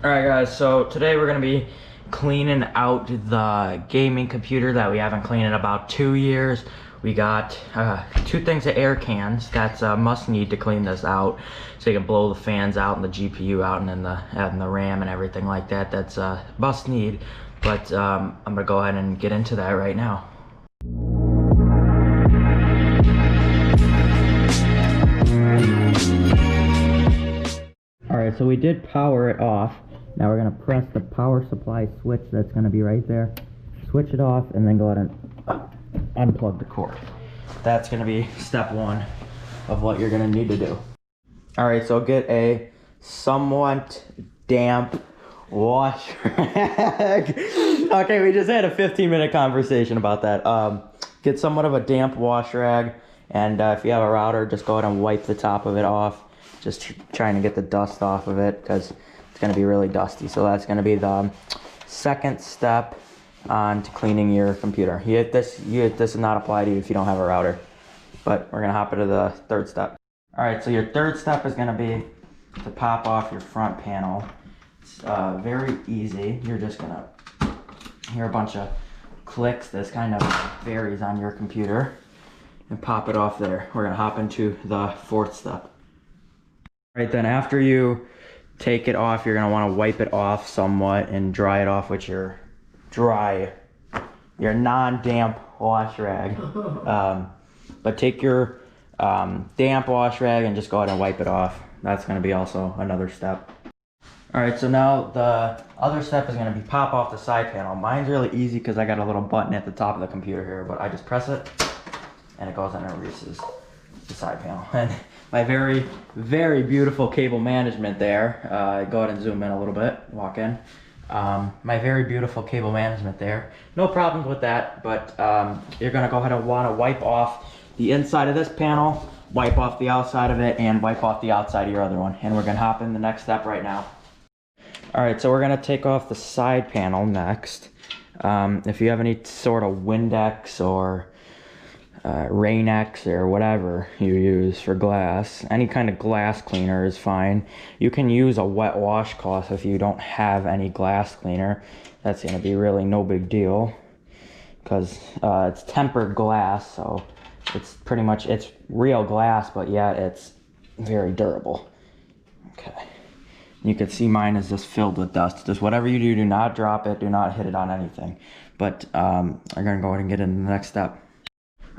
Alright guys, so today we're going to be cleaning out the gaming computer that we haven't cleaned in about 2 years. We got 2 things of air cans. That's a must need to clean this out, so you can blow the fans out and the GPU out and then the RAM and everything like that. That's a must need, but I'm going to go ahead and get into that right now. Alright, so we did power it off. Now we're going to press the power supply switch that's going to be right there. Switch it off and then go ahead and unplug the cord. That's going to be step 1 of what you're going to need to do. Alright, so get a somewhat damp wash rag. Okay, we just had a 15-minute conversation about that. Get somewhat of a damp wash rag, and if you have a router, just go ahead and wipe the top of it off. Just trying to get the dust off of it because it's going to be really dusty. So that's going to be the second step on to cleaning your computer. This does not apply to you if you don't have a router. But we're going to hop into the third step. Alright, so your third step is going to be to pop off your front panel. It's very easy. You're just going to hear a bunch of clicks. This kind of varies on your computer. And pop it off there. We're going to hop into the fourth step. Right, then after you take it off, you're going to want to wipe it off somewhat and dry it off with your non-damp wash rag. But take your damp wash rag and just go ahead and wipe it off. That's going to be also another step. Alright, so now the other step is going to be pop off the side panel. Mine's really easy because I got a little button at the top of the computer here, but I just press it and it goes and it releases the side panel. And my very, very beautiful cable management there. Go ahead and zoom in a little bit, walk in. My very beautiful cable management there. No problems with that, but you're gonna go ahead and wanna wipe off the inside of this panel, wipe off the outside of it, and wipe off the outside of your other one. And we're gonna hop in the next step right now. All right, so we're gonna take off the side panel next. If you have any sort of Windex or Rain-X or whatever you use for glass, any kind of glass cleaner is fine. You can use a wet washcloth if you don't have any glass cleaner. That's going to be really no big deal because it's tempered glass, so it's pretty much, it's real glass, but yeah, it's very durable. Okay, you can see mine is just filled with dust. Just whatever you do, do not drop it, do not hit it on anything. But I'm going to go ahead and get into the next step.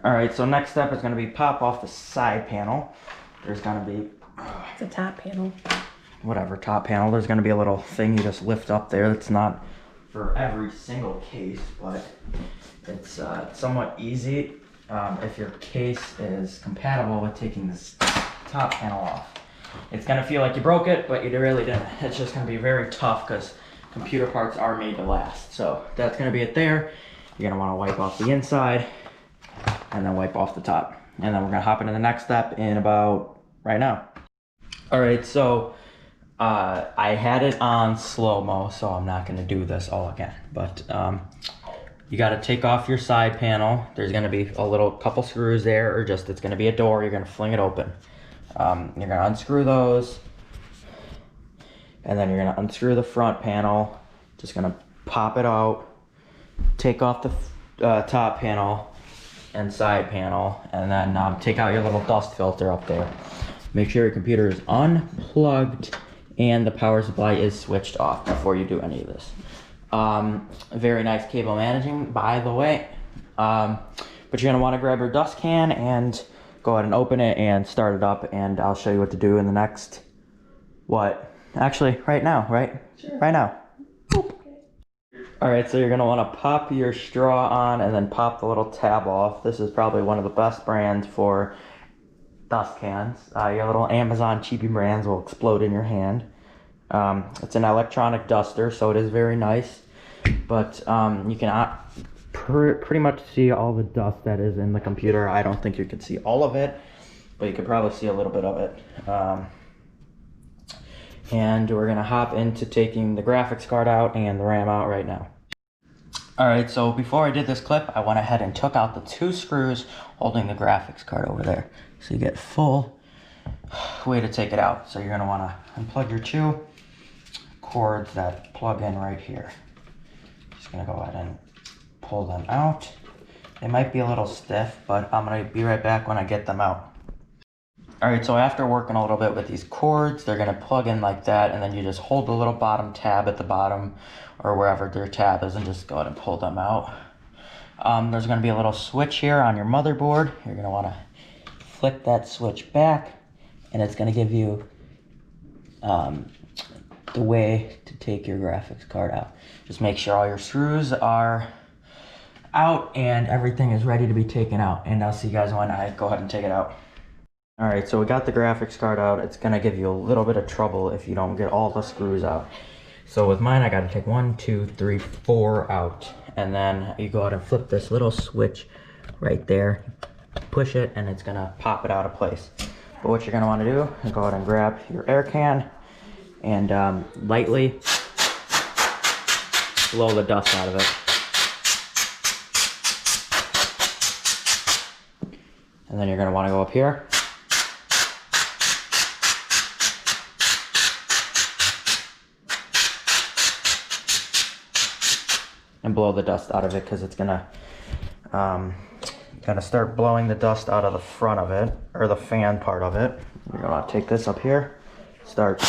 Alright, so next step is going to be pop off the side panel. There's going to be... it's a top panel. Whatever, top panel. There's going to be a little thing you just lift up there. It's not for every single case, but it's somewhat easy if your case is compatible with taking this top panel off. It's going to feel like you broke it, but you really didn't. It's just going to be very tough because computer parts are made to last. So that's going to be it there. You're going to want to wipe off the inside and then wipe off the top. And then we're gonna hop into the next step in about right now. All right, so I had it on slow-mo, so I'm not gonna do this all again. But you gotta take off your side panel. There's gonna be a little couple screws there, or just it's gonna be a door. You're gonna fling it open. You're gonna unscrew those, and then you're gonna unscrew the front panel. Just gonna pop it out, take off the top panel and side panel, and then take out your little dust filter up there. Make sure your computer is unplugged and the power supply is switched off before you do any of this. Very nice cable managing, by the way. But you're gonna wanna grab your dust can and go ahead and open it and start it up, and I'll show you what to do in the next, actually, right now, right? Sure. Right now. Boop. Alright, so you're going to want to pop your straw on and then pop the little tab off. This is probably one of the best brands for dust cans. Your little Amazon cheapy brands will explode in your hand. It's an electronic duster, so it is very nice. But you can pretty much see all the dust that is in the computer. I don't think you can see all of it, but you could probably see a little bit of it. And we're going to hop into taking the graphics card out and the RAM out right now. Alright, so before I did this clip, I went ahead and took out the 2 screws holding the graphics card over there. So you get full way to take it out. So you're going to want to unplug your 2 cords that plug in right here. Just gonna go ahead and pull them out. They might be a little stiff, but I'm gonna be right back when I get them out. All right, so after working a little bit with these cords, they're gonna plug in like that, and then you just hold the little bottom tab at the bottom or wherever their tab is and just go ahead and pull them out. There's gonna be a little switch here on your motherboard. You're gonna wanna flick that switch back, and it's gonna give you the way to take your graphics card out. Just make sure all your screws are out and everything is ready to be taken out. And I'll see you guys when I go ahead and take it out. All right, so we got the graphics card out. It's gonna give you a little bit of trouble if you don't get all the screws out. So with mine, I gotta take 1, 2, 3, 4 out. And then you go ahead and flip this little switch right there, push it, and it's gonna pop it out of place. But what you're gonna wanna do is go ahead and grab your air can and lightly blow the dust out of it. And then you're gonna wanna go up here. And blow the dust out of it, because it's gonna start blowing the dust out of the front of it, or the fan part of it. You're gonna take this up here, start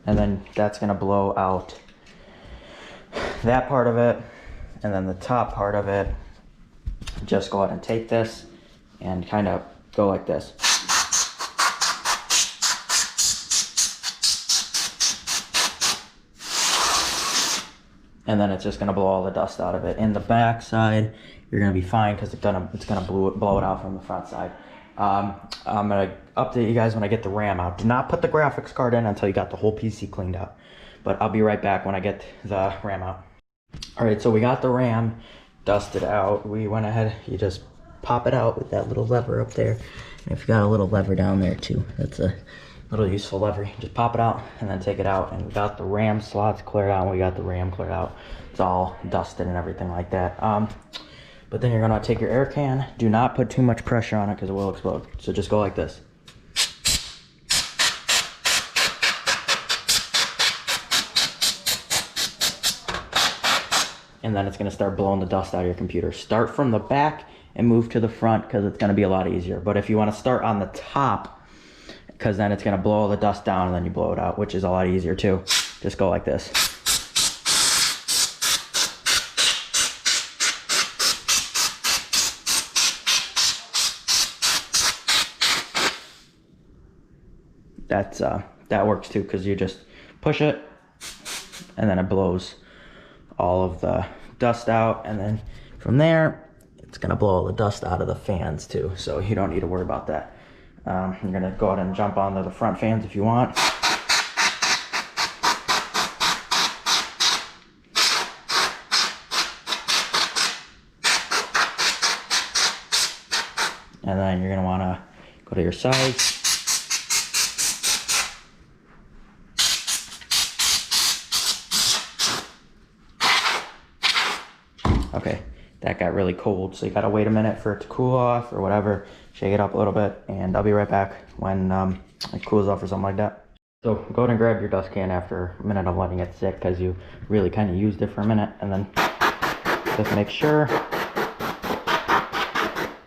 and then that's gonna blow out that part of it, and then the top part of it. Just go ahead and take this and kind of go like this. And then it's just gonna blow all the dust out of it. In the back side, you're gonna be fine, because it's gonna blow it out from the front side. I'm gonna update you guys when I get the RAM out. Do not put the graphics card in until you got the whole PC cleaned out. But I'll be right back when I get the RAM out. All right, so we got the RAM dusted out. We went ahead, you just pop it out with that little lever up there. And if you got a little lever down there too, that's a little useful lever. Just pop it out and then take it out. And we got the RAM slots cleared out, and we got the RAM cleared out. It's all dusted and everything like that. But then you're gonna take your air can. Do not put too much pressure on it, because it will explode. So just go like this. And then it's gonna start blowing the dust out of your computer. Start from the back and move to the front, because it's gonna be a lot easier. But if you wanna start on the top, because then it's gonna blow all the dust down and then you blow it out, which is a lot easier too. Just go like this. That works too, because you just push it and then it blows all of the dust out, and then from there it's gonna blow all the dust out of the fans too, so you don't need to worry about that. You're gonna go ahead and jump onto the front fans if you want. And then you're gonna wanna go to your sides. Okay, that got really cold, so you gotta wait a minute for it to cool off or whatever. Shake it up a little bit, and I'll be right back when it cools off or something like that. So go ahead and grab your dust can after a minute of letting it sit, because you really kind of used it for a minute. And then just make sure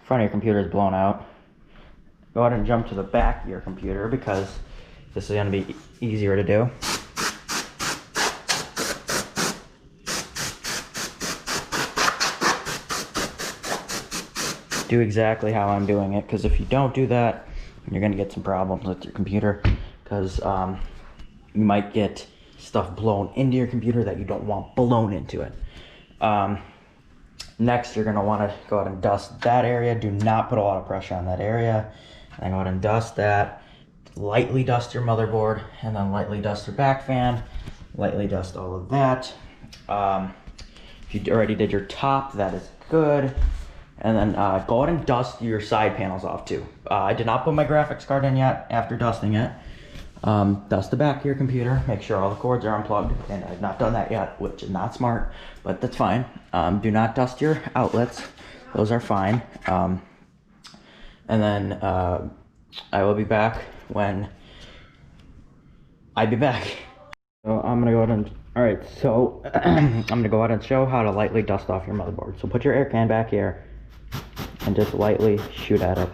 front of your computer is blown out. Go ahead and jump to the back of your computer, because this is gonna be easier to do. Do exactly how I'm doing it, because if you don't do that, you're gonna get some problems with your computer, because you might get stuff blown into your computer that you don't want blown into it. Next, you're gonna wanna go ahead and dust that area. Do not put a lot of pressure on that area. And go ahead and dust that. Lightly dust your motherboard, and then lightly dust your back fan. Lightly dust all of that. If you already did your top, that is good. And then go ahead and dust your side panels off too. I did not put my graphics card in yet after dusting it. Dust the back of your computer, make sure all the cords are unplugged, and I've not done that yet, which is not smart, but that's fine. Do not dust your outlets, those are fine. and then I will be back when I be back. So I'm gonna go ahead and, alright, so I'm gonna go ahead and show how to lightly dust off your motherboard. So put your air can back here and just lightly shoot at it.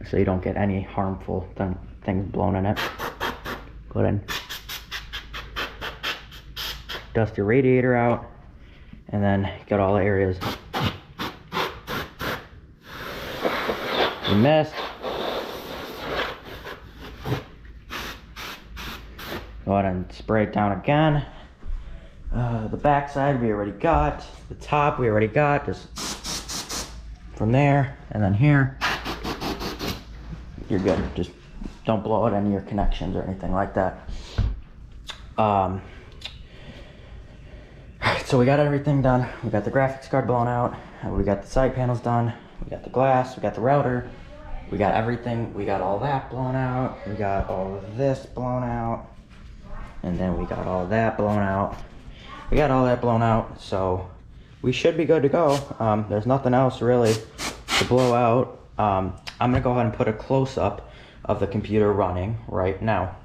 So you don't get any harmful things blown in it. Go ahead and dust your radiator out, and then get all the areas you missed. Go ahead and spray it down again. The back side we already got. The top we already got. Just from there and then here, you're good. Just don't blow out any of your connections or anything like that. Alright, so we got everything done. We got the graphics card blown out. We got the side panels done. We got the glass. We got the router. We got everything. We got all that blown out. We got all of this blown out. And then we got all that blown out. We got all that blown out, so we should be good to go. There's nothing else really to blow out. I'm gonna go ahead and put a close-up of the computer running right now.